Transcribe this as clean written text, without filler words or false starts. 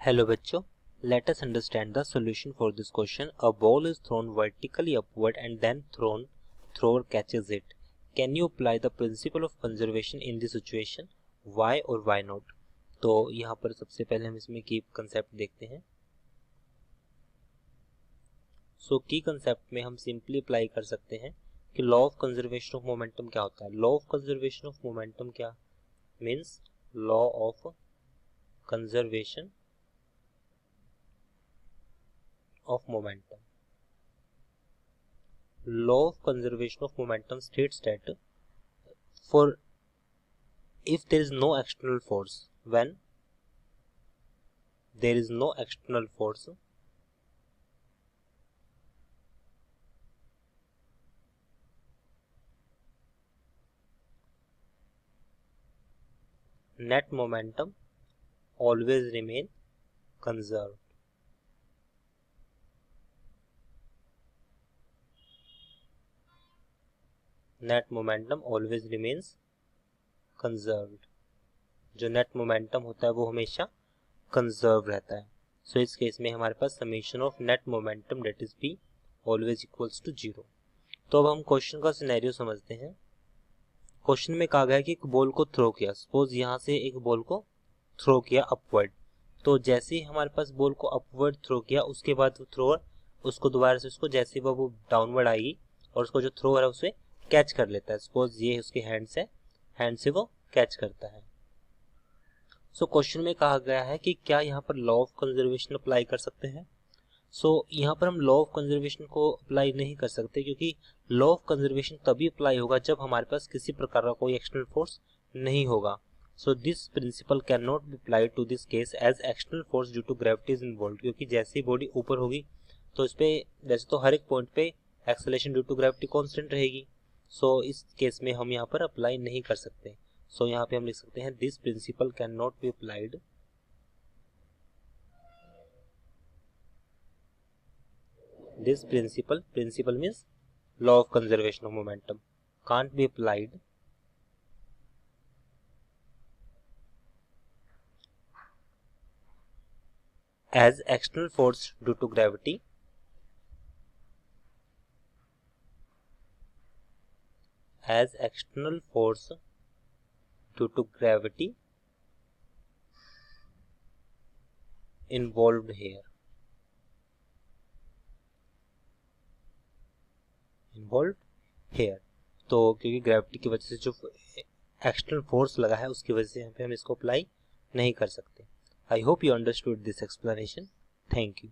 Hello बच्चों, let us understand the solution for this question. A ball is thrown vertically upward and then thrower catches it. Can you apply the principle of conservation in this situation? Why or why not? तो यहाँ पर सबसे पहले हम इसमें की concept देखते हैं. सो की कंसेप्ट में हम सिंपली अप्लाई कर सकते हैं कि law of conservation of momentum क्या होता है. Law of conservation of momentum क्या means law of conservation of momentum. Law of conservation of momentum states that for if there is no external force, when there is no external force, net momentum always remain conserved. Net momentum always remains conserved. जो net momentum होता है वो हमेशा conserve रहता है. सो इस case में हमारे पास summation of net momentum that is be always equals to 0. तो अब हम क्वेश्चन का सिनेरियो समझते हैं. क्वेश्चन में कहा गया कि एक बॉल को थ्रो किया. सपोज यहाँ से एक बॉल को थ्रो किया अपवर्ड. तो जैसे ही हमारे पास बॉल को अपवर्ड थ्रो किया उसके बाद थ्रोअर उसको दोबारा से उसको जैसे वो डाउनवर्ड आएगी और उसको जो थ्रोअर है उसे कैच कर लेता है. सपोज ये उसके हैंड से वो कैच करता है. सो क्वेश्चन में कहा गया है कि क्या यहाँ पर लॉ ऑफ कंजर्वेशन अप्लाई कर सकते हैं. सो यहाँ पर हम लॉ ऑफ कंजर्वेशन को अप्लाई नहीं कर सकते क्योंकि लॉ ऑफ कंजर्वेशन तभी अप्लाई होगा जब हमारे पास किसी प्रकार का कोई एक्सटर्नल फोर्स नहीं होगा. So this principle can not be applied to this case as external force due to gravity is involve. क्योंकि जैसे ही बॉडी ऊपर होगी तो इस पे वैसे तो हर एक पॉइंट पे acceleration due to gravity constant रहेगी. सो इस केस में हम यहाँ पर अप्लाई नहीं कर सकते. सो यहाँ पे हम लिख सकते हैं this principle can not be applied this principle means law of conservation of momentum can't be applied as external force due to gravity involved here. तो क्योंकि ग्रेविटी की वजह से जो एक्सटर्नल फोर्स लगा है उसकी वजह से यहाँ पे हम इसको अप्लाई नहीं कर सकते. I hope you understood this explanation. Thank you.